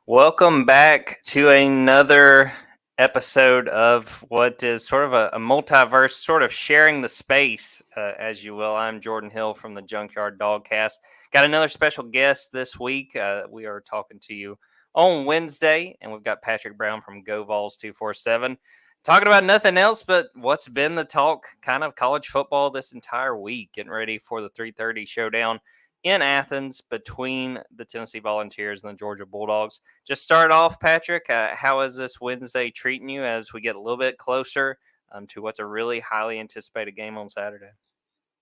Welcome back to another episode of what is sort of a multiverse, sort of sharing the space, as you will. I'm Jordan Hill from the Junkyard Dawgcast. Got another special guest this week. We are talking to you on Wednesday, and we've got Patrick Brown from Vols 247 talking about nothing else but what's been the talk, kind of college football this entire week, getting ready for the 3:30 showdown in Athens between the Tennessee Volunteers and the Georgia Bulldogs. Just start off, Patrick. How is this Wednesday treating you as we get a little bit closer to what's a really highly anticipated game on Saturday?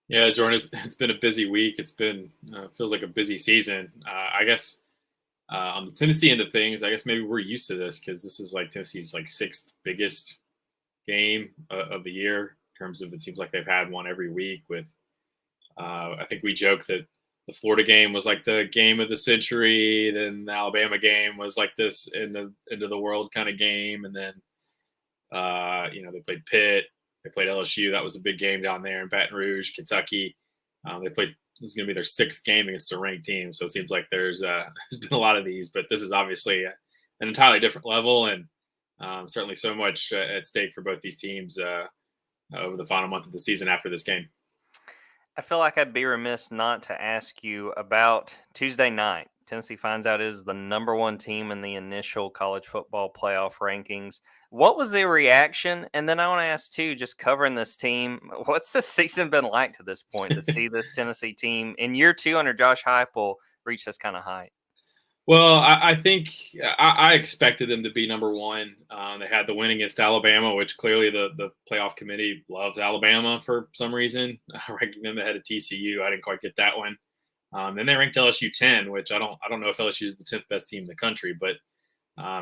Yeah, Jordan, it's been a busy week. It's been feels like a busy season. I guess on the Tennessee end of things, I guess maybe we're used to this because this is like Tennessee's like sixth biggest game of the year in terms of it seems like they've had one every week. With I think we joke that the Florida game was like the game of the century, then the Alabama game was like this in the end of the world kind of game, and then they played Pitt. They played LSU. That was a big game down there in Baton Rouge, Kentucky. They played. This is going to be their sixth game against a ranked team. So it seems like there's been a lot of these, but this is obviously an entirely different level, and certainly so much at stake for both these teams over the final month of the season after this game. I feel like I'd be remiss not to ask you about Tuesday night. Tennessee finds out it is the number one team in the initial college football playoff rankings. What was the reaction? And then I want to ask, too, just covering this team, what's the season been like to this point to see this Tennessee team in year two under Josh Heupel reach this kind of height? Well, I think I expected them to be number one. They had the win against Alabama, which clearly the playoff committee loves Alabama for some reason, ranking them ahead of TCU. I didn't quite get that one. Then they ranked LSU 10, which I don't know if LSU is the 10th best team in the country, but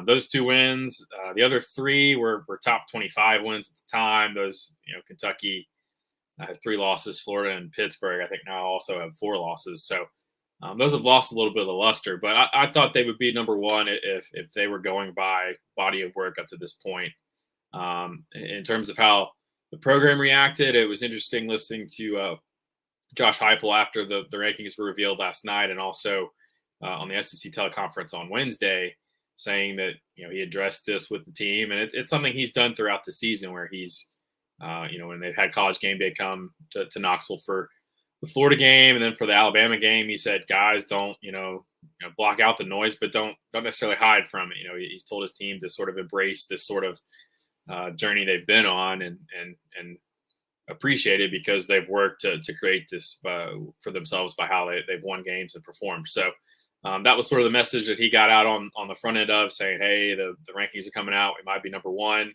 those two wins. The other three were top 25 wins at the time. Those, Kentucky has 3 losses. Florida and Pittsburgh, I think, now also have 4 losses. So those have lost a little bit of the luster, but I thought they would be number one if they were going by body of work up to this point. In terms of how the program reacted, it was interesting listening to Josh Heupel after the rankings were revealed last night, and also on the SEC teleconference on Wednesday, saying that he addressed this with the team, and it's something he's done throughout the season, where he's when they've had College Game Day come to Knoxville for the Florida game, and then for the Alabama game, he said, "Guys, don't block out the noise, but don't necessarily hide from it." He's told his team to sort of embrace this sort of journey they've been on, and appreciate it because they've worked to create this for themselves by how they've won games and performed. So that was sort of the message that he got out on the front end of saying, "Hey, the rankings are coming out. We might be number one.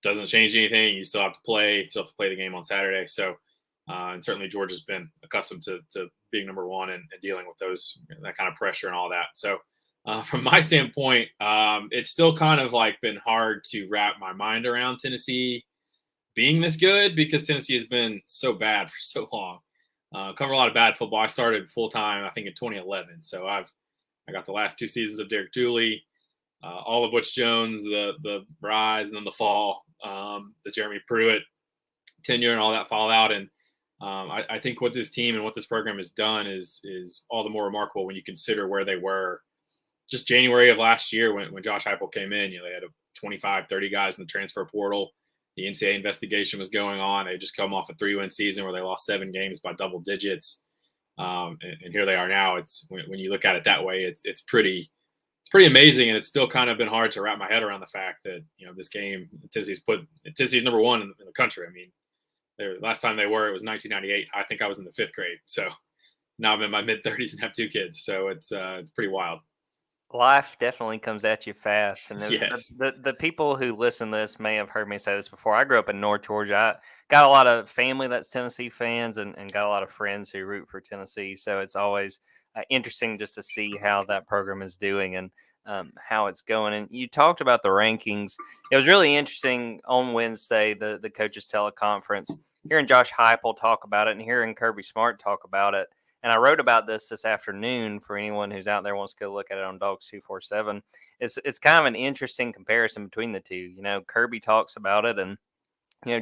Doesn't change anything. You still have to play. You still have to play the game on Saturday." So. And certainly Georgia's been accustomed to being number one and dealing with that kind of pressure and all that. So from my standpoint, it's still kind of like been hard to wrap my mind around Tennessee being this good because Tennessee has been so bad for so long. Cover a lot of bad football. I started full time, I think, in 2011. So I got the last 2 seasons of Derek Dooley, all of Butch Jones, the rise, and then the fall, the Jeremy Pruitt tenure and all that fallout. And I think what this team and what this program has done is all the more remarkable when you consider where they were just January of last year when Josh Heupel came in. They had 25, 30 guys in the transfer portal. The NCAA investigation was going on. They just come off a 3-win season where they lost 7 games by double digits. And here they are now. It's when you look at it that way, it's pretty amazing. And it's still kind of been hard to wrap my head around the fact that, this game, Tennessee's number one in the country. I mean, last time they were, it was 1998. I think I was in the 5th grade. So now I'm in my mid-30s and have 2 kids. So it's pretty wild. Life definitely comes at you fast. And Yes. the people who listen to this may have heard me say this before. I grew up in North Georgia. I got a lot of family that's Tennessee fans and got a lot of friends who root for Tennessee. So it's always interesting just to see how that program is doing and how it's going. And you talked about the rankings. It was really interesting on Wednesday, the coaches teleconference, hearing Josh Heupel talk about it and hearing Kirby Smart talk about it. And I wrote about this afternoon for anyone who's out there wants to go look at it on Dawgs 247. It's kind of an interesting comparison between the two. Kirby talks about it, and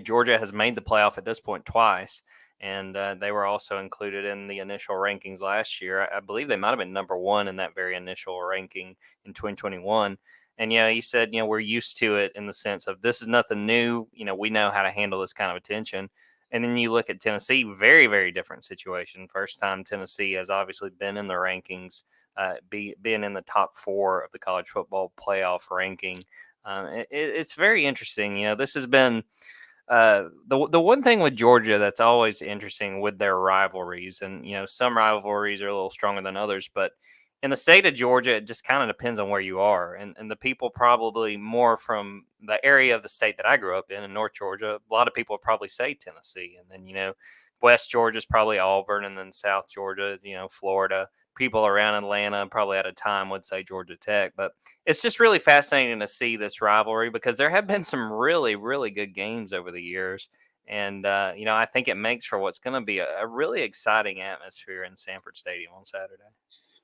Georgia has made the playoff at this point twice, and they were also included in the initial rankings last year. I believe they might have been number one in that very initial ranking in 2021. And he said, we're used to it in the sense of this is nothing new. We know how to handle this kind of attention. And then you look at Tennessee, very, very different situation. First time Tennessee has obviously been in the rankings, being in the top 4 of the college football playoff ranking. It's very interesting. This has been the one thing with Georgia that's always interesting with their rivalries, and some rivalries are a little stronger than others, but in the state of Georgia, it just kind of depends on where you are, and the people probably more from the area of the state that I grew up in North Georgia. A lot of people probably say Tennessee, and then West Georgia is probably Auburn, and then South Georgia, Florida. People around Atlanta probably at a time would say Georgia Tech, but it's just really fascinating to see this rivalry because there have been some really, really good games over the years. And, I think it makes for what's going to be a really exciting atmosphere in Sanford Stadium on Saturday.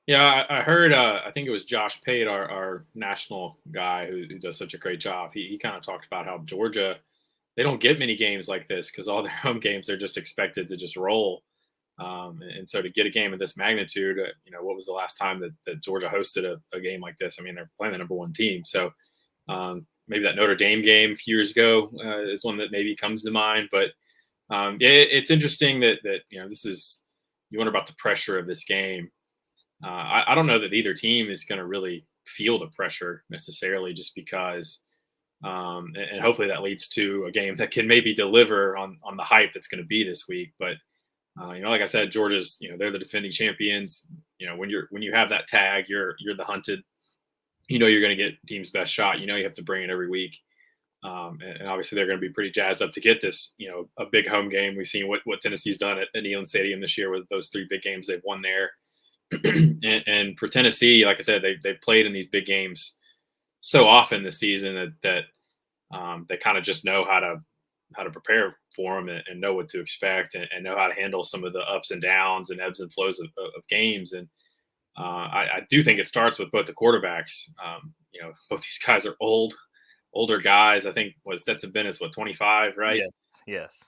Yeah, I heard, I think it was Josh Pate, our national guy who does such a great job. He kind of talked about how Georgia, they don't get many games like this because all their home games, they're just expected to just roll. And so to get a game of this magnitude, what was the last time that Georgia hosted a game like this? I mean, they're playing the number 1 team. So maybe that Notre Dame game a few years ago is one that maybe comes to mind. But it's interesting that this is, you wonder about the pressure of this game. I don't know that either team is going to really feel the pressure necessarily just because, and hopefully that leads to a game that can maybe deliver on the hype that's going to be this week. But like I said, Georgia's, they're the defending champions. When you have that tag, you're the hunted. You're going to get team's best shot. You have to bring it every week. And obviously they're going to be pretty jazzed up to get this, a big home game. We've seen what Tennessee's done at Neyland Stadium this year with those 3 big games they've won there. and for Tennessee, like I said, they've played in these big games so often this season that they kind of just know how to prepare for them and know what to expect and know how to handle some of the ups and downs and ebbs and flows of games. And I do think it starts with both the quarterbacks. Both these guys are older guys. I think Stetson Bennett's 25, right? Yes.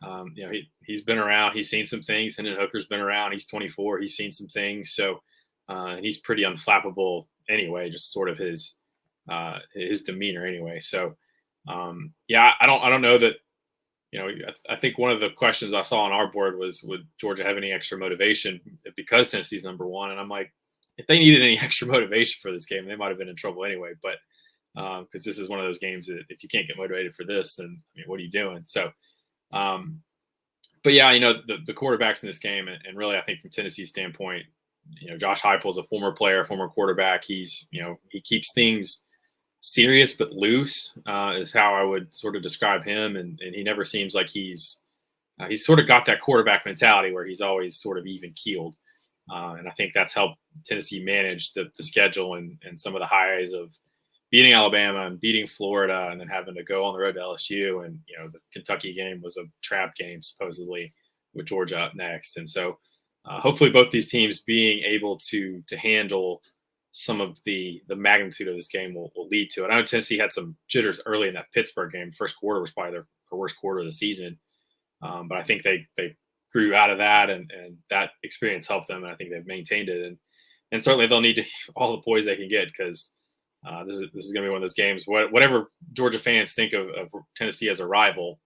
He's been around. He's seen some things. Hendon Hooker's been around. He's 24. He's seen some things. So he's pretty unflappable anyway. Just sort of his demeanor anyway. So I don't know that. I think one of the questions I saw on our board was, would Georgia have any extra motivation because Tennessee's number 1? And I'm like, if they needed any extra motivation for this game, they might have been in trouble anyway. But because this is one of those games that if you can't get motivated for this, then what are you doing? So, but yeah, the quarterbacks in this game, and really, I think from Tennessee's standpoint, Josh Heupel is a former player, former quarterback. He's, he keeps things serious but loose is how I would sort of describe him, and he never seems like he's sort of got that quarterback mentality where he's always sort of even keeled, and I think that's helped Tennessee manage the schedule and some of the highs of beating Alabama and beating Florida and then having to go on the road to LSU, and the Kentucky game was a trap game supposedly with Georgia up next, and so hopefully both these teams being able to handle some of the magnitude of this game will lead to it. I know Tennessee had some jitters early in that Pittsburgh game. First quarter was probably their worst quarter of the season. But I think they grew out of that, and that experience helped them. And I think they've maintained it. And certainly they'll need all the poise they can get because this is going to be one of those games. Whatever Georgia fans think of Tennessee as a rival,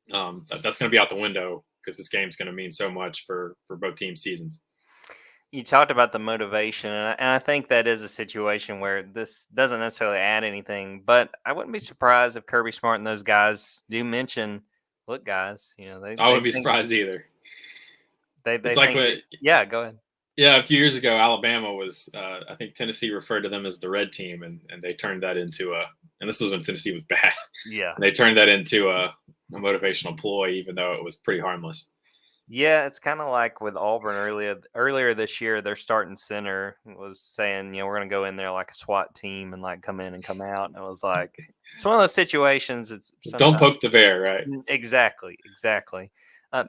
that's going to be out the window because this game's going to mean so much for both teams' seasons. You talked about the motivation, and I think that is a situation where this doesn't necessarily add anything, but I wouldn't be surprised if Kirby Smart and those guys do mention, look, guys, I wouldn't be surprised either. It's like yeah, go ahead. Yeah, a few years ago, Alabama was, I think Tennessee referred to them as the red team, and they turned that into and this was when Tennessee was bad. Yeah. They turned that into a motivational ploy, even though it was pretty harmless. Yeah, it's kind of like with Auburn earlier this year. Their starting center was saying, we're going to go in there like a SWAT team and like come in and come out. And it was like, it's one of those situations. Don't poke the bear, right? Exactly.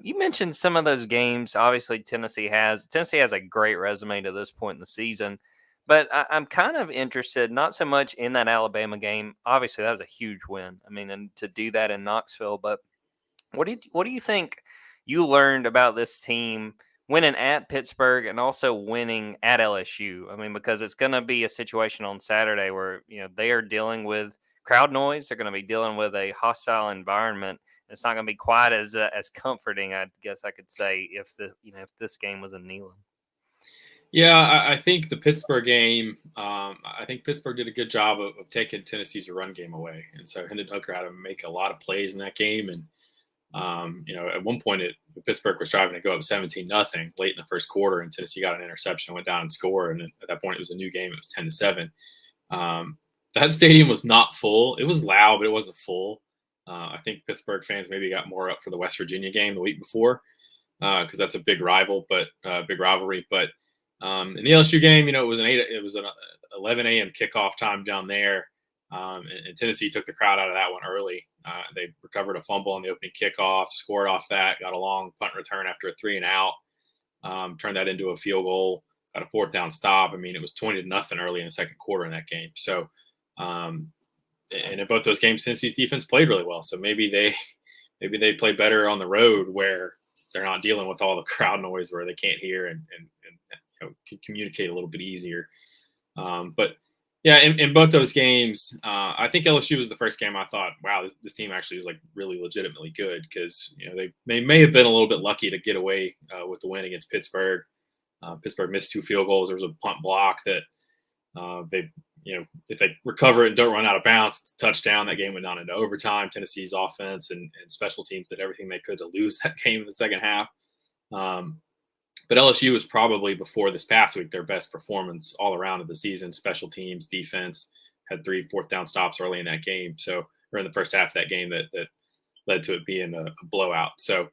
You mentioned some of those games. Obviously, Tennessee has a great resume to this point in the season. But I'm kind of interested, not so much in that Alabama game. Obviously, that was a huge win. I mean, and to do that in Knoxville. But what do you think? you learned about this team winning at Pittsburgh and also winning at LSU? I mean, because it's going to be a situation on Saturday where, they are dealing with crowd noise. They're going to be dealing with a hostile environment. It's not going to be quite as comforting, I guess I could say, if if this game was in Neyland. Yeah, I think the Pittsburgh game. I think Pittsburgh did a good job of taking Tennessee's run game away, and so Hendon Hooker had to make a lot of plays in that game. And at one point, Pittsburgh was driving to go up 17-0 late in the first quarter, and Tennessee got an interception, went down and scored. And at that point, it was a new game. It was 10-7. That stadium was not full. It was loud, but it wasn't full. I think Pittsburgh fans maybe got more up for the West Virginia game the week before because that's a big rivalry. But in the LSU game, it was an 11 a.m. kickoff time down there, and Tennessee took the crowd out of that one early. They recovered a fumble on the opening kickoff, scored off that, got a long punt return after a 3-and-out, turned that into a field goal, got a 4th down stop. I mean, it was 20-0 early in the second quarter in that game. So, and in both those games, Tennessee's defense played really well. So maybe they play better on the road where they're not dealing with all the crowd noise where they can't hear and can communicate a little bit easier. But yeah, in both those games, I think LSU was the first game I thought, wow, this team actually was like really legitimately good because they may have been a little bit lucky to get away with the win against Pittsburgh. Pittsburgh missed 2 field goals. There was a punt block that if they recover it and don't run out of bounds, it's a touchdown. That game went down into overtime. Tennessee's offense and special teams did everything they could to lose that game in the second half. But LSU was probably, before this past week, their best performance all around of the season. Special teams, defense, had 3 4th down stops early in that game. So, or in the first half of that game that led to it being a blowout. So,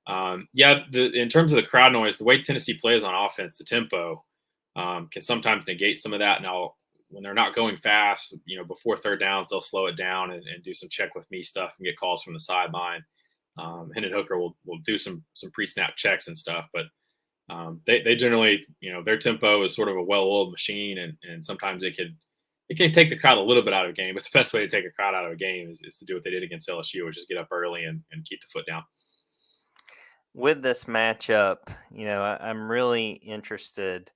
in terms of the crowd noise, the way Tennessee plays on offense, the tempo can sometimes negate some of that. Now, when they're not going fast, before 3rd downs, they'll slow it down and do some check with me stuff and get calls from the sideline. Hendon Hooker will do some pre-snap checks and stuff, but they generally, their tempo is sort of a well-oiled machine, and sometimes it can take the crowd a little bit out of a game. But the best way to take a crowd out of a game is to do what they did against LSU, which is get up early and keep the foot down. With this matchup, I'm really interested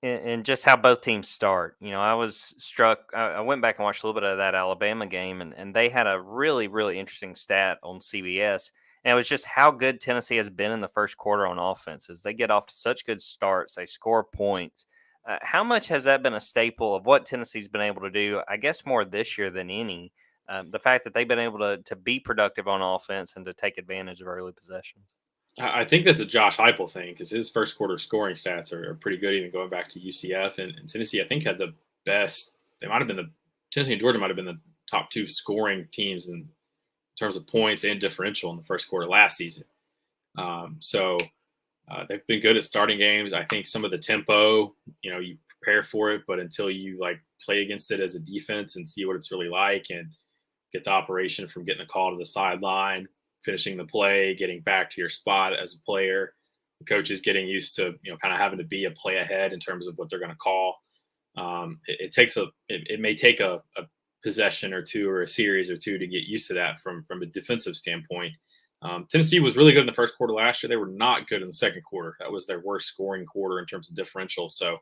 in just how both teams start. I was struck. I went back and watched a little bit of that Alabama game, and they had a really, really interesting stat on CBS. And it was just how good Tennessee has been in the first quarter on offenses. They get off to such good starts. They score points. How much has that been a staple of what Tennessee's been able to do, I guess, more this year than any? The fact that they've been able to be productive on offense and to take advantage of early possessions. I think that's a Josh Heupel thing because his first quarter scoring stats are pretty good, even going back to UCF. And Tennessee, I think, had the best. Tennessee and Georgia might have been the top 2 scoring teams in terms of points and differential in the first quarter last season. So they've been good at starting games. I think some of the tempo, you prepare for it, but until you play against it as a defense and see what it's really like and get the operation from getting a call to the sideline, finishing the play, getting back to your spot as a player, the coach is getting used to, kind of having to be a play ahead in terms of what they're going to call. It may take a possession or 2 or a series or 2 to get used to that from a defensive standpoint. Tennessee was really good in the first quarter last year. They were not good in the second quarter. That was their worst scoring quarter in terms of differential. So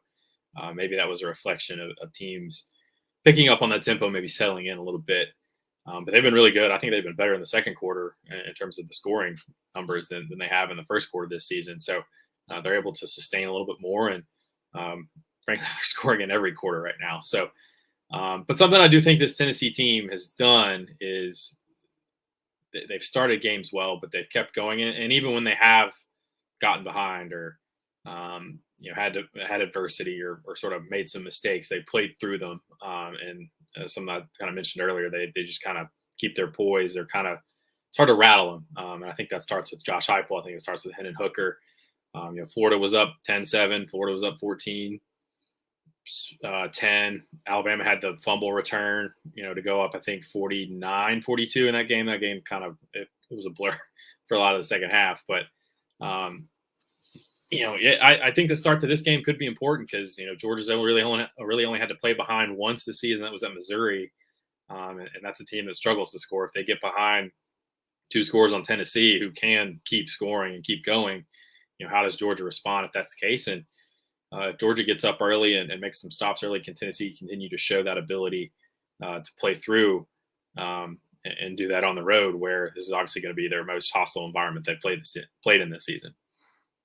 maybe that was a reflection of teams picking up on that tempo, maybe settling in a little bit. But they've been really good. I think they've been better in the second quarter in terms of the scoring numbers than they have in the first quarter this season. So they're able to sustain a little bit more. And frankly, they're scoring in every quarter right now. So, but something I do think this Tennessee team has done is they've started games well, but they've kept going. And even when they have gotten behind or had adversity or sort of made some mistakes, they played through them. And something I kind of mentioned earlier, they just kind of keep their poise. They're it's hard to rattle them. And I think that starts with Josh Heupel. I think it starts with Hendon Hooker. Florida was up 10-7. Florida was up 14-10. Alabama had the fumble return, to go up, I think 49-42 in that game. That game it was a blur for a lot of the second half. But, I think the start to this game could be important because, Georgia's really only had to play behind once this season. That was at Missouri. And that's a team that struggles to score. If they get behind, 2 scores on Tennessee, who can keep scoring and keep going. How does Georgia respond if that's the case? And if Georgia gets up early and makes some stops early, can Tennessee continue to show that ability to play through and do that on the road, where this is obviously going to be their most hostile environment they've played in this season?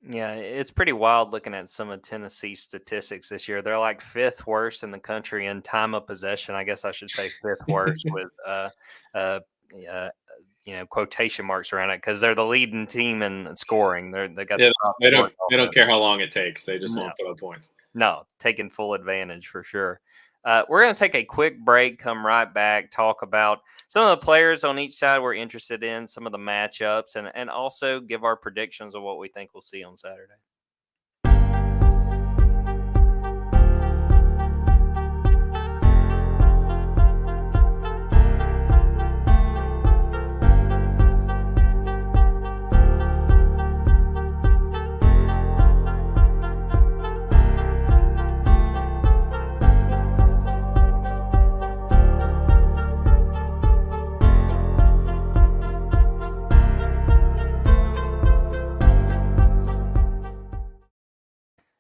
Yeah, it's pretty wild looking at some of Tennessee's statistics this year. They're like fifth worst in the country in time of possession. I guess I should say fifth worst with uh, uh, quotation marks around it, because they're the leading team in scoring. They got Yeah, the top they scoring don't care how long it takes. They just want to put up points. No, taking full advantage for sure. We're going to take a quick break, come right back, talk about some of the players on each side we're interested in, some of the matchups, and also give our predictions of what we think we'll see on Saturday.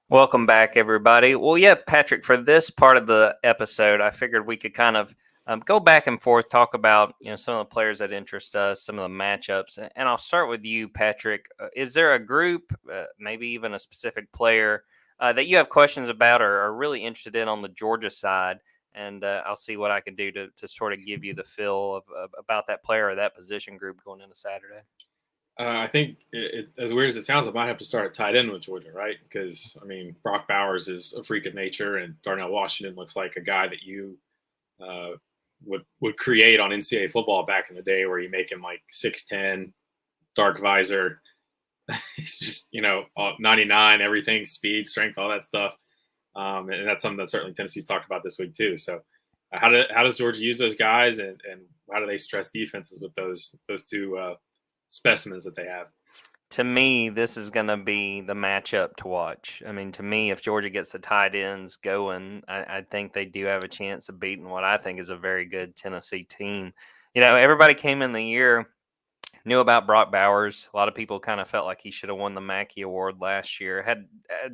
Welcome back, everybody. Well, yeah, Patrick, for this part of the episode, I figured we could kind of go back and forth, talk about some of the players that interest us, some of the matchups, and I'll start with you, Patrick. Is there a group, maybe even a specific player that you have questions about or are really interested in on the Georgia side? And I'll see what I can do to sort of give you the feel of about that player or that position group going into Saturday. I think, as weird as it sounds, I might have to start at tight end with Georgia, right? Because, Brock Bowers is a freak of nature, and Darnell Washington looks like a guy that you would create on NCAA football back in the day, where you make him like 6'10", dark visor. He's just, 99, everything, speed, strength, all that stuff. And that's something that certainly Tennessee's talked about this week too. So how does Georgia use those guys, and how do they stress defenses with those two specimens that they have? To me, this is going to be the matchup to watch. I mean, to me, if Georgia gets the tight ends going, I think they do have a chance of beating what I think is a very good Tennessee team. Everybody came in the year, knew about Brock Bowers. A lot of people kind of felt like he should have won the Mackey Award last year. Had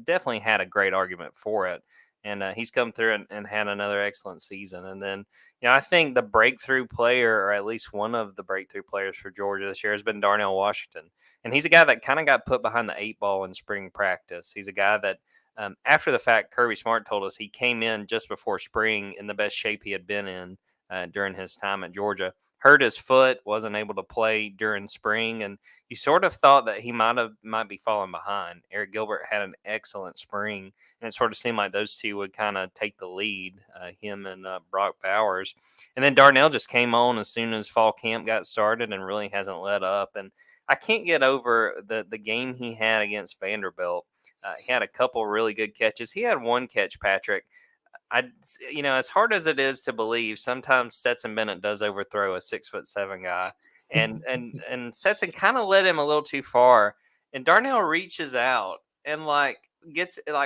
definitely had a great argument for it. And he's come through and had another excellent season. And then, I think the breakthrough player, or at least one of the breakthrough players for Georgia this year, has been Darnell Washington. And he's a guy that kind of got put behind the 8 ball in spring practice. He's a guy that, after the fact, Kirby Smart told us he came in just before spring in the best shape he had been in during his time at Georgia. Hurt his foot, wasn't able to play during spring, and you sort of thought that he might be falling behind. Eric Gilbert had an excellent spring, and it sort of seemed like those two would kind of take the lead, him and Brock Bowers. And then Darnell just came on as soon as fall camp got started and really hasn't let up. And I can't get over the game he had against Vanderbilt. He had a couple really good catches. He had one catch, Patrick. As hard as it is to believe, sometimes Stetson Bennett does overthrow a 6'7" guy, and Stetson kind of led him a little too far, and Darnell reaches out and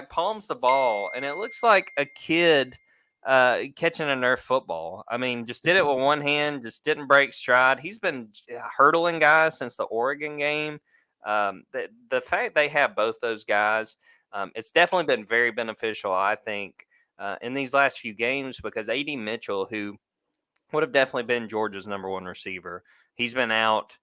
palms the ball, and it looks like a kid catching a Nerf football. I mean, just did it with one hand, just didn't break stride. He's been hurdling guys since the Oregon game. The fact they have both those guys, it's definitely been very beneficial, I think, in these last few games, because A.D. Mitchell, who would have definitely been Georgia's number one receiver, he's been out.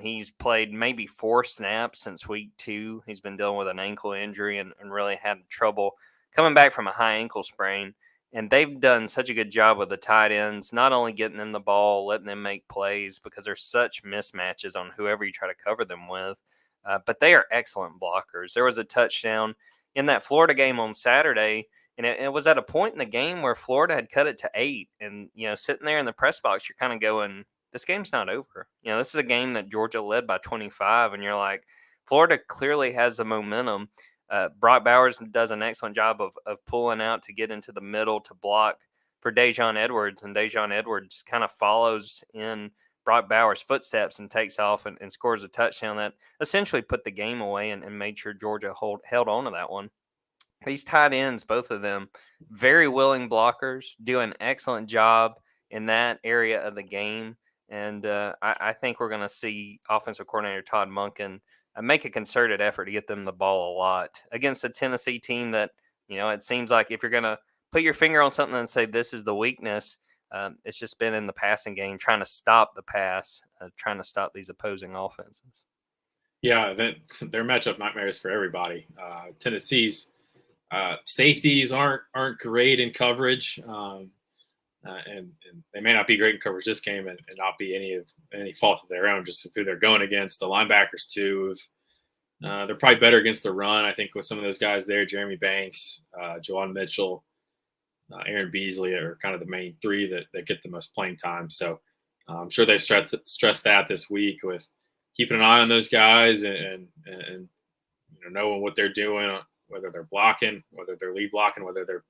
He's played maybe 4 snaps since week 2. He's been dealing with an ankle injury and really had trouble coming back from a high ankle sprain. And they've done such a good job with the tight ends, not only getting them the ball, letting them make plays, because there's such mismatches on whoever you try to cover them with. But they are excellent blockers. There was a touchdown in that Florida game on Saturday, and it was at a point in the game where Florida had cut it to 8. And, sitting there in the press box, you're kind of going, this game's not over. This is a game that Georgia led by 25. And you're like, Florida clearly has the momentum. Brock Bowers does an excellent job of pulling out to get into the middle to block for Dajon Edwards. And Dajon Edwards kind of follows in Brock Bowers' footsteps and takes off and scores a touchdown that essentially put the game away and made sure Georgia held on to that one. These tight ends, both of them, very willing blockers, do an excellent job in that area of the game. And I think we're going to see offensive coordinator Todd Monken make a concerted effort to get them the ball a lot against a Tennessee team that, it seems like if you're going to put your finger on something and say this is the weakness, it's just been in the passing game, trying to stop the pass, trying to stop these opposing offenses. Yeah, their matchup nightmares for everybody. Tennessee's safeties aren't great in coverage, and they may not be great in coverage this game, and not be any fault of their own, just who they're going against. The linebackers too, they're probably better against the run. I think with some of those guys there, Jeremy Banks, Jawan Mitchell, Aaron Beasley are kind of the main three that get the most playing time. So I'm sure they've stressed that this week with keeping an eye on those guys and knowing what they're doing, whether they're blocking, whether they're lead blocking, whether they're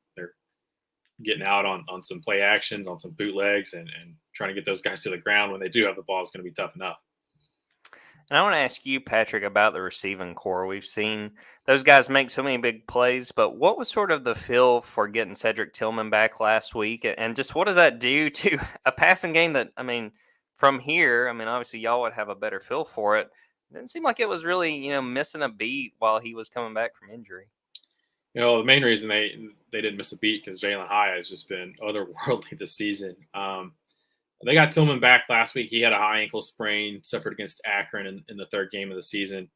getting out on some play actions, on some bootlegs, and trying to get those guys to the ground when they do have the ball is going to be tough enough. And I want to ask you, Patrick, about the receiving core. We've seen those guys make so many big plays, but what was sort of the feel for getting Cedric Tillman back last week? And just what does that do to a passing game that, from here, obviously y'all would have a better feel for it. It didn't seem like it was really, missing a beat while he was coming back from injury. The main reason they didn't miss a beat because Jalen Hyatt has just been otherworldly this season. They got Tillman back last week. He had a high ankle sprain, suffered against Akron in the third game of the season.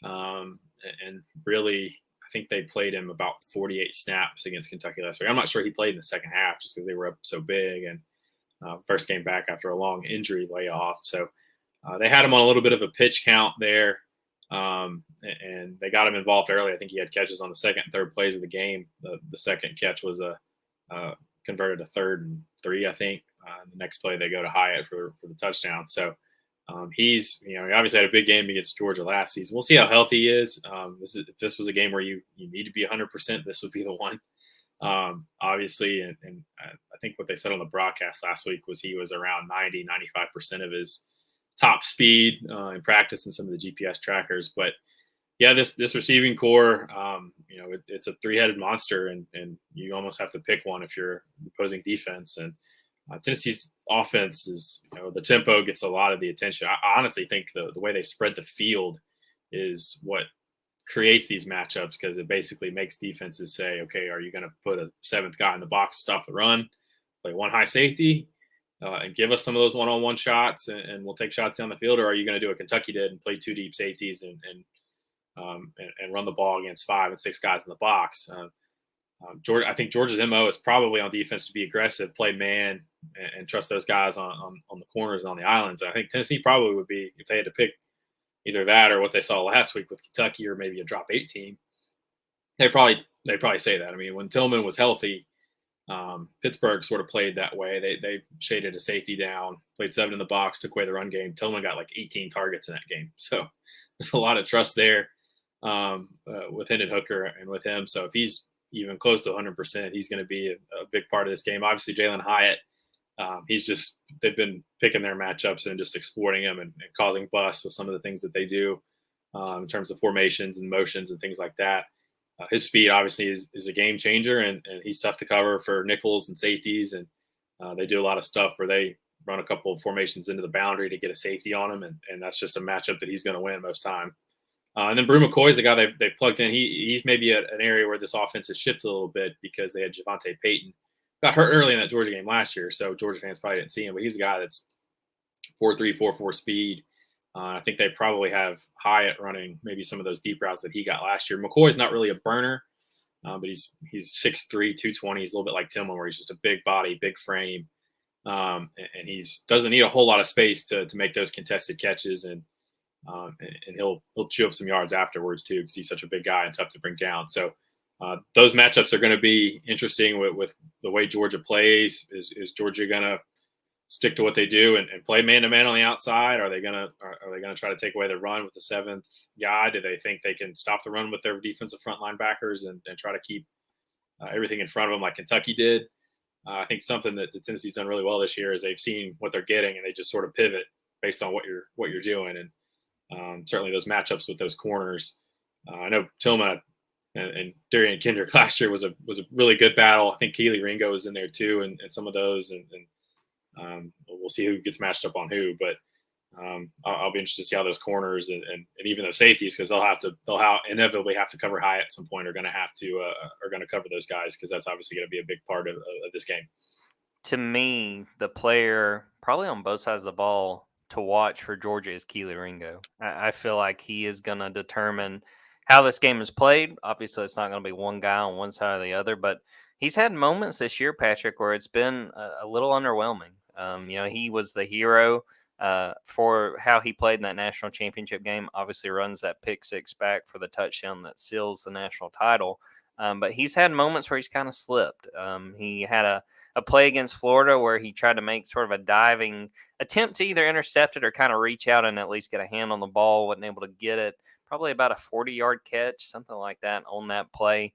And really, I think they played him about 48 snaps against Kentucky last week. I'm not sure he played in the second half just because they were up so big and first game back after a long injury layoff. So they had him on a little bit of a pitch count there. And they got him involved early. I think he had catches on the second and third plays of the game. The second catch was a converted to 3rd and 3, I think. The next play they go to Hyatt for the touchdown. So he's he obviously had a big game against Georgia last season. We'll see how healthy he is. If this was a game where you need to be 100%, this would be the one. Obviously, and I think what they said on the broadcast last week was he was around 90-95% of his top speed in practice and some of the GPS trackers. But yeah, this receiving core, it's a 3-headed monster, and you almost have to pick one if you're opposing defense. And Tennessee's offense is, the tempo gets a lot of the attention. I honestly think the way they spread the field is what creates these matchups, because it basically makes defenses say, okay, are you going to put a 7th guy in the box to stop the run, play one high safety, and give us some of those one-on-one shots, and we'll take shots down the field, or are you going to do what Kentucky did and play 2 deep safeties and run the ball against 5 and 6 guys in the box? I think Georgia's MO is probably on defense to be aggressive, play man, and trust those guys on the corners and on the islands. I think Tennessee probably would be, if they had to pick either that or what they saw last week with Kentucky, or maybe a drop 8 team, they probably say that. When Tillman was healthy, Pittsburgh sort of played that way. They shaded a safety down, played 7 in the box, took away the run game. Tillman got like 18 targets in that game. So there's a lot of trust there with Hendon Hooker and with him. So if he's even close to 100%, he's going to be a big part of this game. Obviously, Jalen Hyatt, they've been picking their matchups and just exploiting him and causing busts with some of the things that they do in terms of formations and motions and things like that. His speed obviously is a game changer, and he's tough to cover for nickels and safeties. And they do a lot of stuff where they run a couple of formations into the boundary to get a safety on him. And that's just a matchup that he's going to win most time. And then Brew McCoy is the guy they plugged in. He's maybe an area where this offense has shifted a little bit because they had Javonte Payton. Got hurt early in that Georgia game last year, so Georgia fans probably didn't see him. But he's a guy that's 4.3, 4.4 speed. I think they probably have Hyatt running maybe some of those deep routes that he got last year. McCoy's not really a burner, but he's 6'3", 220. He's a little bit like Tillman, where he's just a big body, big frame, and he doesn't need a whole lot of space to make those contested catches, and he'll chew up some yards afterwards too, because he's such a big guy and tough to bring down. So those matchups are going to be interesting with the way Georgia plays. Is Georgia going to stick to what they do and play man-to-man on the outside? Are they going to try to take away the run with the 7th guy? Do they think they can stop the run with their defensive front linebackers and try to keep everything in front of them like Kentucky did? I think something that the Tennessee's done really well this year is they've seen what they're getting, and they just sort of pivot based on what you're doing. And certainly those matchups with those corners. I know Tillman and Darian Kendrick last year was a really good battle. I think Keely Ringo was in there too, and some of those, and We'll see who gets matched up on who, but I'll be interested to see how those corners and even those safeties, because they'll inevitably have to cover high at some point, are going to have to are going to cover those guys, because that's obviously going to be a big part of this game. To me, the player probably on both sides of the ball to watch for Georgia is Keely Ringo. I feel like he is going to determine how this game is played. Obviously, it's not going to be one guy on one side or the other, but he's had moments this year, Patrick, where it's been a little underwhelming. He was the hero for how he played in that national championship game. Obviously, runs that pick six back for the touchdown that seals the national title. But he's had moments where he's kind of slipped. He had a play against Florida where he tried to make sort of a diving attempt to either intercept it or kind of reach out and at least get a hand on the ball. Wasn't able to get it. Probably about a 40-yard catch, something like that on that play.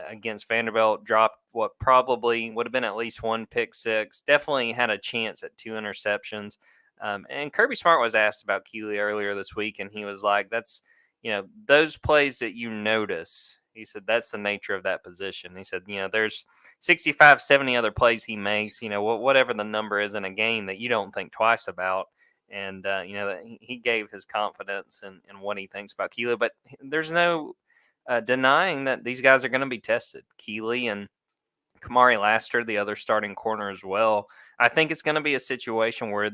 Against Vanderbilt, dropped what probably would have been at least one pick six. Definitely had a chance at 2 interceptions. And Kirby Smart was asked about Keely earlier this week, and he was like, that's, those plays that you notice. He said that's the nature of that position. He said, there's 65, 70 other plays he makes, whatever the number is in a game that you don't think twice about. And, that he gave his confidence in what he thinks about Keely. But there's no denying that these guys are going to be tested. Keely and Kamari Laster, the other starting corner as well. I think it's going to be a situation where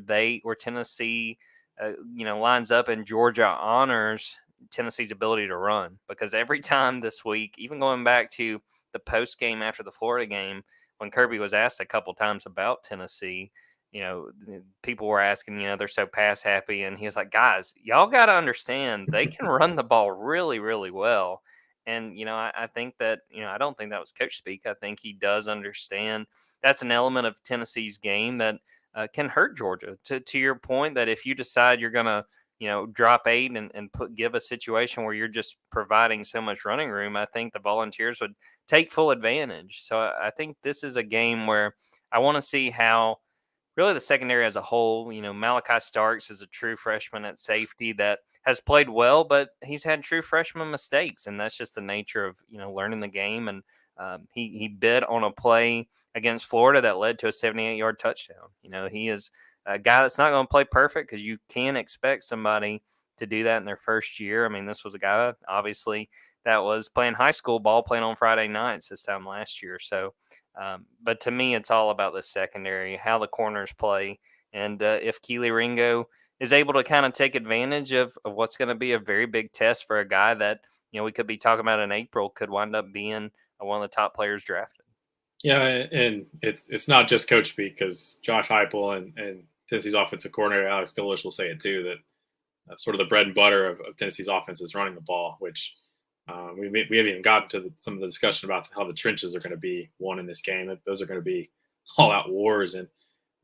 Tennessee, lines up and Georgia honors Tennessee's ability to run, because every time this week, even going back to the post game after the Florida game, when Kirby was asked a couple times about Tennessee, people were asking, they're so pass happy. And he was like, guys, y'all got to understand they can run the ball really, really well. And, I think that, I don't think that was coach speak. I think he does understand that's an element of Tennessee's game that can hurt Georgia. To your point, that if you decide you're going to, drop 8 and give a situation where you're just providing so much running room, I think the Volunteers would take full advantage. So I think this is a game where I want to see how really the secondary as a whole. Malachi Starks is a true freshman at safety that has played well, but he's had true freshman mistakes, and that's just the nature of learning the game. And he bid on a play against Florida that led to a 78-yard touchdown. He is a guy that's not going to play perfect, because you can expect somebody to do that in their first year. I mean, this was a guy obviously that was playing high school ball, playing on Friday nights this time last year. So, but to me, it's all about the secondary, how the corners play, and if Keely Ringo is able to kind of take advantage of what's going to be a very big test for a guy that we could be talking about in April, could wind up being one of the top players drafted. Yeah, and it's not just coach speak, because Josh Heupel and Tennessee's offensive coordinator Alex Golish will say it too, that sort of the bread and butter of Tennessee's offense is running the ball, which we haven't even gotten to some of the discussion about how the trenches are going to be won in this game. Those are going to be all-out wars, and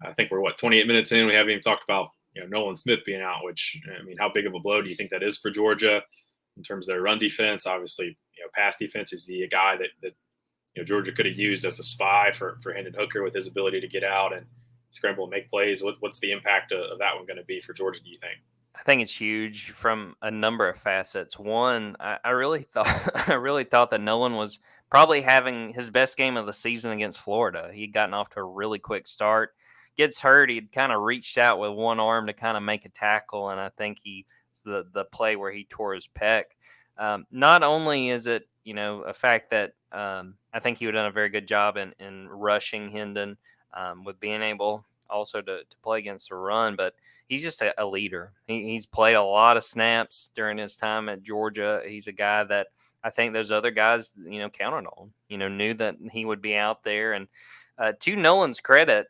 I think we're 28 minutes in. We haven't even talked about Nolan Smith being out, which, I mean, how big of a blow do you think that is for Georgia in terms of their run defense? Obviously, pass defense is the guy that Georgia could have used as a spy for Hendon Hooker, with his ability to get out and scramble and make plays. What's the impact of that one going to be for Georgia, do you think? I think it's huge from a number of facets. One, I really thought I really thought that Nolan was probably having his best game of the season against Florida. He'd gotten off to a really quick start, gets hurt. He'd kind of reached out with one arm to kind of make a tackle, and I think the play where he tore his pec. Not only is it a fact that I think he would have done a very good job in rushing Hendon, with being able also to play against the run, but he's just a leader. He's played a lot of snaps during his time at Georgia. He's a guy that I think those other guys, counted on, knew that he would be out there. And to Nolan's credit,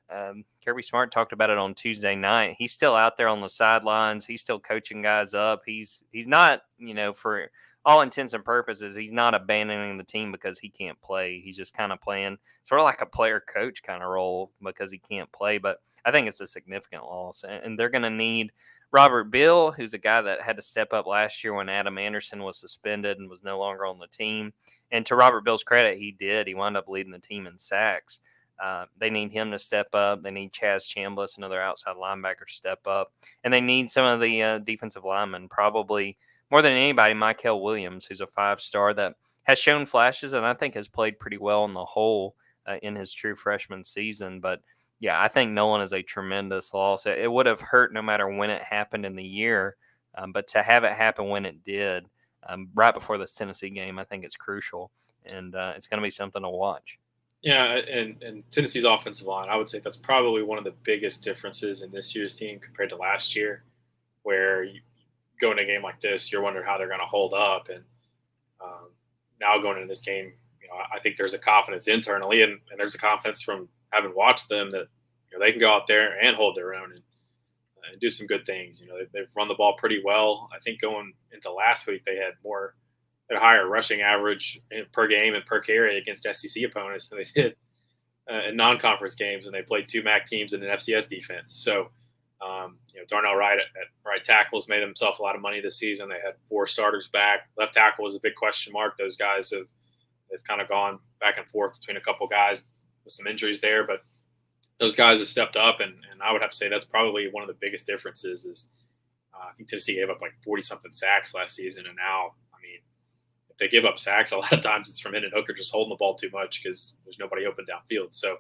Kirby Smart talked about it on Tuesday night. He's still out there on the sidelines. He's still coaching guys up. He's not, for all intents and purposes, he's not abandoning the team because he can't play. He's just kind of playing sort of like a player coach kind of role because he can't play. But I think it's a significant loss. And they're going to need Robert Bill, who's a guy that had to step up last year when Adam Anderson was suspended and was no longer on the team. And to Robert Bill's credit, he did. He wound up leading the team in sacks. They need him to step up. They need Chaz Chambliss, another outside linebacker, to step up. And they need some of the defensive linemen, probably more than anybody, Michael Williams, who's a 5-star that has shown flashes and I think has played pretty well on the whole in his true freshman season. But yeah, I think Nolan is a tremendous loss. It would have hurt no matter when it happened in the year, but to have it happen when it did, right before this Tennessee game, I think it's crucial, and it's going to be something to watch. Yeah, and Tennessee's offensive line, I would say that's probably one of the biggest differences in this year's team compared to last year, where you go into a game like this, you're wondering how they're going to hold up. And now going into this game, I think there's a confidence internally, and there's a confidence from having watched them that they can go out there and hold their own and do some good things. They've run the ball pretty well. I think going into last week, they had a higher rushing average per game and per carry against SEC opponents than they did in non-conference games, and they played two MAC teams in an FCS defense. So, Darnell Wright at right tackle has made himself a lot of money this season. They had 4 starters back. Left tackle was a big question mark. Those guys they've kind of gone back and forth between a couple guys with some injuries there, but those guys have stepped up, and I would have to say that's probably one of the biggest differences is I think Tennessee gave up like 40-something sacks last season, and now, if they give up sacks, a lot of times it's from Hendon Hooker just holding the ball too much because there's nobody open downfield. So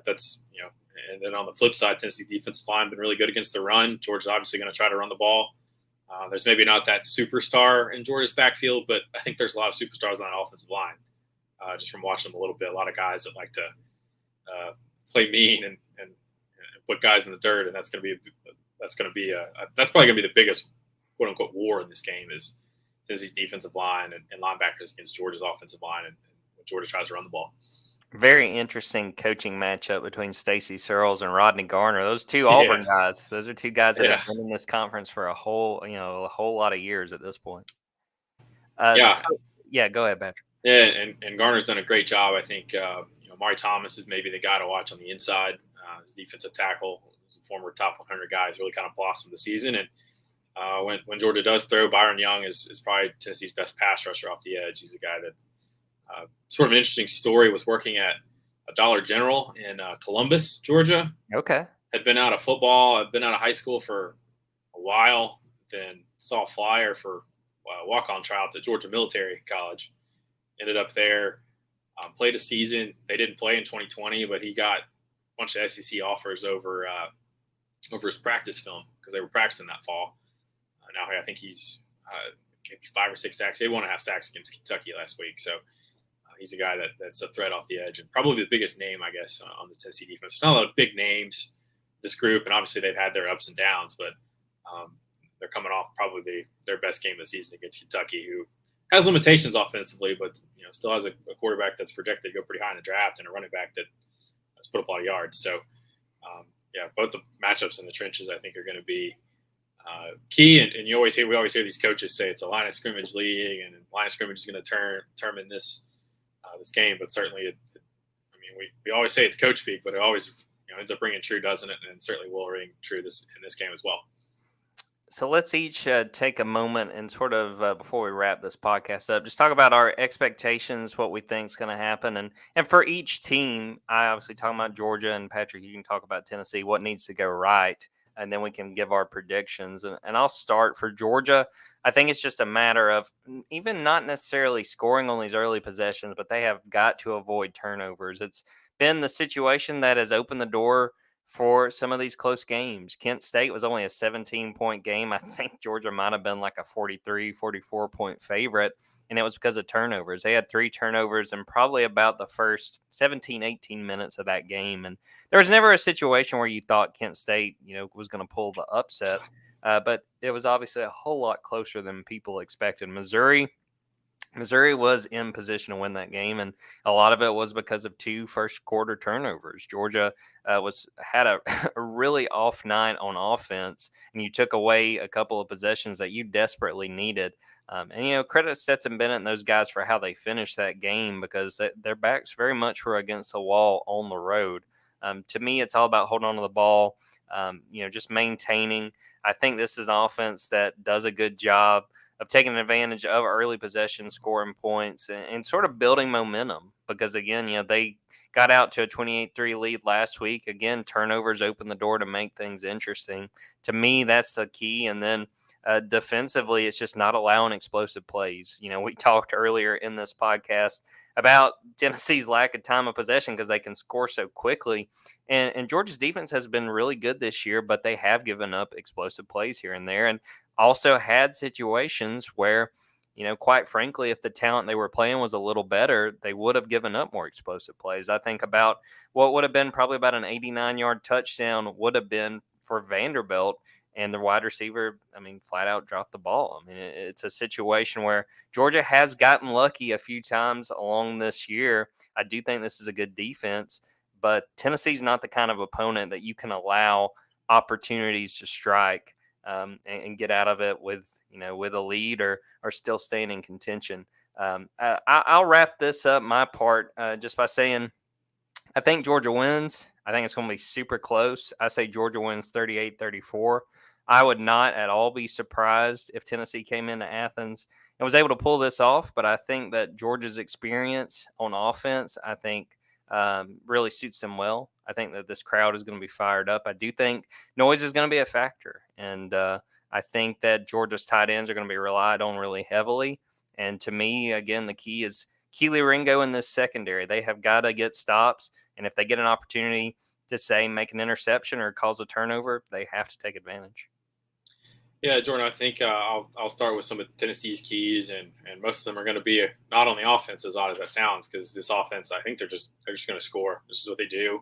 that's and then on the flip side, Tennessee's defensive line been really good against the run. Georgia's obviously going to try to run the ball. There's maybe not that superstar in Georgia's backfield, but I think there's a lot of superstars on that offensive line. Just from watching them a little bit, a lot of guys that like to play mean and put guys in the dirt, and that's probably going to be the biggest quote unquote war in this game is Tennessee's defensive line and linebackers against Georgia's offensive line, and when Georgia tries to run the ball. Very interesting coaching matchup between Stacey Searles and Rodney Garner. Those two Auburn guys. Those are two guys that have been in this conference for a whole lot of years at this point. Go ahead, Patrick. Yeah, and Garner's done a great job. I think Mari Thomas is maybe the guy to watch on the inside. His defensive tackle, he's a former top 100 guy, has really kind of blossomed the season. And when Georgia does throw, Byron Young is probably Tennessee's best pass rusher off the edge. He's a guy that sort of an interesting story, was working at a Dollar General in Columbus, Georgia. Okay. Had been out of football, had been out of high school for a while, then saw a flyer for walk-on tryouts at Georgia Military College. Ended up there, played a season. They didn't play in 2020, but he got a bunch of SEC offers over his practice film because they were practicing that fall. Now I think he's maybe 5 or 6 sacks. He had 1.5 sacks against Kentucky last week. So he's a guy that's a threat off the edge and probably the biggest name, I guess, on the Tennessee defense. There's not a lot of big names, this group, and obviously they've had their ups and downs, but they're coming off probably their best game of the season against Kentucky, who has limitations offensively, but still has a quarterback that's projected to go pretty high in the draft and a running back that has put up a lot of yards. So, both the matchups in the trenches, I think, are going to be key. And we always hear these coaches say it's a line of scrimmage league, and line of scrimmage is going to determine this game. But certainly, we always say it's coach speak, but it always ends up ringing true, doesn't it? And certainly will ring true in this game as well. So let's each take a moment and sort of, before we wrap this podcast up, just talk about our expectations, what we think is going to happen. And for each team, I obviously talk about Georgia, and Patrick, you can talk about Tennessee, what needs to go right, and then we can give our predictions. And I'll start for Georgia. I think it's just a matter of even not necessarily scoring on these early possessions, but they have got to avoid turnovers. It's been the situation that has opened the door for some of these close games. Kent State was only a 17-point game. I think Georgia might have been like a 43, 44-point favorite, and it was because of turnovers. They had 3 turnovers in probably about the first 17, 18 minutes of that game, and there was never a situation where you thought Kent State, was going to pull the upset, but it was obviously a whole lot closer than people expected. Missouri was in position to win that game, and a lot of it was because of 2 first-quarter turnovers. Georgia had a really off night on offense, and you took away a couple of possessions that you desperately needed. And credit Stetson Bennett and those guys for how they finished that game, because their backs very much were against the wall on the road. To me, it's all about holding on to the ball, just maintaining. I think this is an offense that does a good job of taking advantage of early possession, scoring points, and sort of building momentum. Because, again, they got out to a 28-3 lead last week. Again, turnovers open the door to make things interesting. To me, that's the key. And then defensively, it's just not allowing explosive plays. We talked earlier in this podcast about Tennessee's lack of time of possession because they can score so quickly. And Georgia's defense has been really good this year, but they have given up explosive plays here and there, and also had situations where, quite frankly, if the talent they were playing was a little better, they would have given up more explosive plays. I think about what would have been probably about an 89-yard touchdown would have been for Vanderbilt, and the wide receiver, flat out dropped the ball. It's a situation where Georgia has gotten lucky a few times along this year. I do think this is a good defense, but Tennessee's not the kind of opponent that you can allow opportunities to strike and get out of it with a lead or still staying in contention. I'll wrap this up, my part, just by saying I think Georgia wins. I think it's going to be super close. I say Georgia wins 38-34. I would not at all be surprised if Tennessee came into Athens and was able to pull this off, but I think that Georgia's experience on offense, I think, really suits them well. I think that this crowd is going to be fired up. I do think noise is going to be a factor, and I think that Georgia's tight ends are going to be relied on really heavily. And to me, again, the key is Keely Ringo in this secondary. They have got to get stops, and if they get an opportunity to, say, make an interception or cause a turnover, they have to take advantage. Yeah, Jordan, I think I'll start with some of Tennessee's keys, and most of them are going to be not on the offense, as odd as that sounds, because this offense, I think they're just going to score. This is what they do.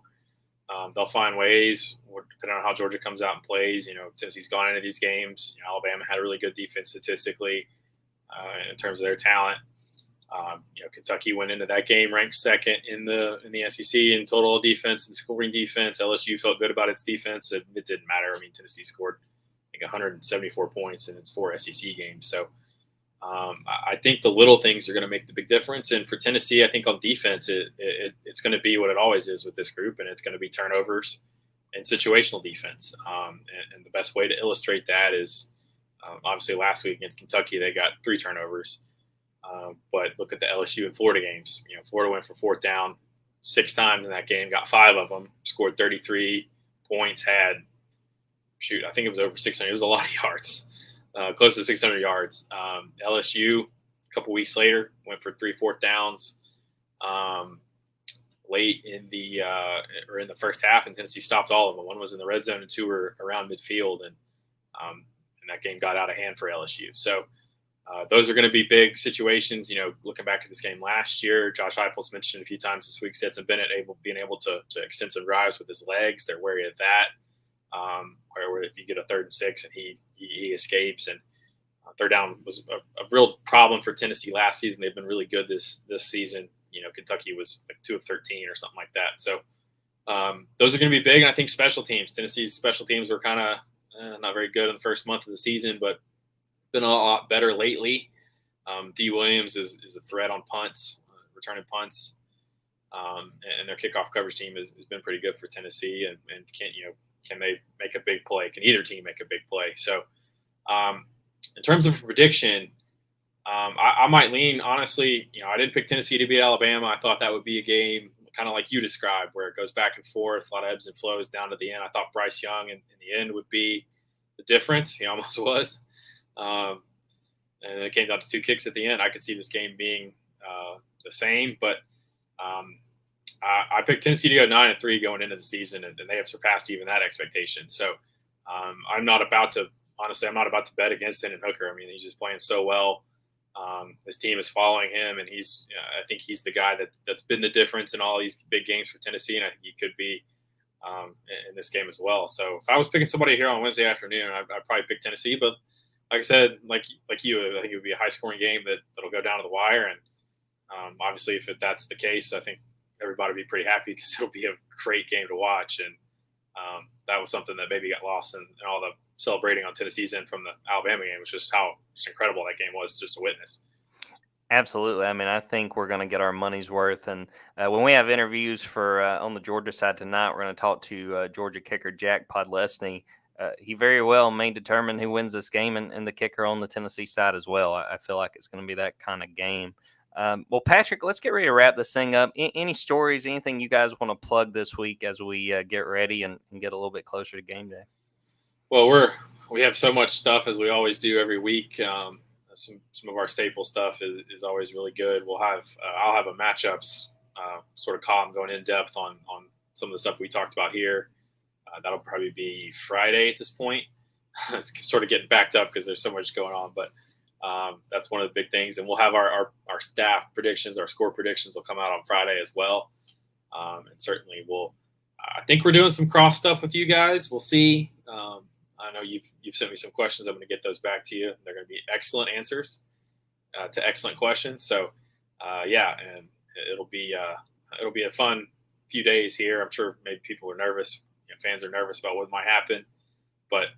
They'll find ways, depending on how Georgia comes out and plays. Tennessee's gone into these games. Alabama had a really good defense statistically in terms of their talent. Kentucky went into that game ranked second in the SEC in total defense and scoring defense. LSU felt good about its defense. It didn't matter. Tennessee scored, 174 points in its 4 SEC games. So I think the little things are going to make the big difference. And for Tennessee, I think on defense, it's going to be what it always is with this group, and it's going to be turnovers and situational defense. And the best way to illustrate that is obviously last week against Kentucky, they got 3 turnovers. But look at the LSU and Florida games. Florida went for 4th down 6 times in that game, got 5 of them, scored 33 points, had – I think it was over 600. It was a lot of yards, close to 600 yards. LSU, a couple weeks later, went for 3 4th downs late in the first half, and Tennessee stopped all of them. 1 was in the red zone and 2 were around midfield, and that game got out of hand for LSU. So those are going to be big situations. Looking back at this game last year, Josh Heupel's mentioned a few times this week, Stetson Bennett being able to extend some drives with his legs. They're wary of that. Where if you get a 3rd and 6 and he escapes, and 3rd down was a real problem for Tennessee last season. They've been really good this season. Kentucky was like 2 of 13 or something like that. So those are going to be big. And I think special teams, Tennessee's special teams were kind of not very good in the first month of the season, but been a lot better lately. D. Williams is a threat on punts, returning punts, and their kickoff coverage team has been pretty good for Tennessee. And can they make a big play? Can either team make a big play? So in terms of prediction, I might lean, honestly, I didn't pick Tennessee to beat Alabama. I thought that would be a game kind of like you described, where it goes back and forth, a lot of ebbs and flows down to the end. I thought Bryce Young in the end would be the difference. He almost was. And it came down to 2 kicks at the end. I could see this game being the same, but I picked Tennessee to go 9-3 going into the season, and they have surpassed even that expectation. So I'm not about to bet against Hendon Hooker. He's just playing so well. His team is following him, and I think he's the guy that's been the difference in all these big games for Tennessee, and I think he could be in this game as well. So if I was picking somebody here on Wednesday afternoon, I'd probably pick Tennessee. But like I said, like you, I think it would be a high-scoring game that'll go down to the wire. And obviously, if that's the case, I think everybody will be pretty happy because it'll be a great game to watch. And that was something that maybe got lost in all the celebrating on Tennessee's end from the Alabama game, which is how incredible that game was just to witness. Absolutely. I think we're going to get our money's worth. And when we have interviews for on the Georgia side tonight, we're going to talk to Georgia kicker Jack Podlesny. He very well may determine who wins this game, and the kicker on the Tennessee side as well. I feel like it's going to be that kind of game. Well, Patrick, let's get ready to wrap this thing up. Any stories, anything you guys want to plug this week as we get ready and get a little bit closer to game day? Well, we're we have so much stuff as we always do every week. Some of our staple stuff is always really good. I'll have a matchups sort of column going in depth on some of the stuff we talked about here. That'll probably be Friday at this point. It's sort of getting backed up because there's so much going on, but that's one of the big things. And we'll have our staff predictions, our score predictions will come out on Friday as well. And certainly I think we're doing some cross stuff with you guys. We'll see. I know you've sent me some questions. I'm going to get those back to you. They're going to be excellent answers to excellent questions. So and it'll be a fun few days here. I'm sure maybe people are nervous. Fans are nervous about what might happen, but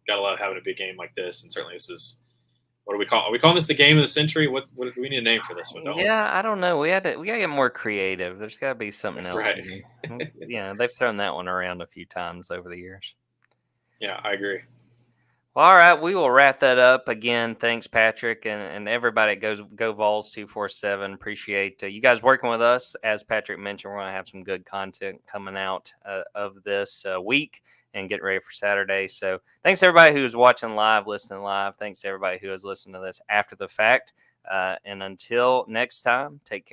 gotta love having a big game like this. And certainly this is, what do we call? Are we calling this the game of the century? What do we need a name for this one? I don't know. We gotta get more creative. There's got to be something else. Right. They've thrown that one around a few times over the years. Yeah, I agree. Well, all right, we will wrap that up. Again, thanks, Patrick, and everybody at Go Vols 247. Appreciate you guys working with us. As Patrick mentioned, we're going to have some good content coming out of this week and get ready for Saturday. So thanks to everybody who is watching live, listening live. Thanks to everybody who has listened to this after the fact. And until next time, take care.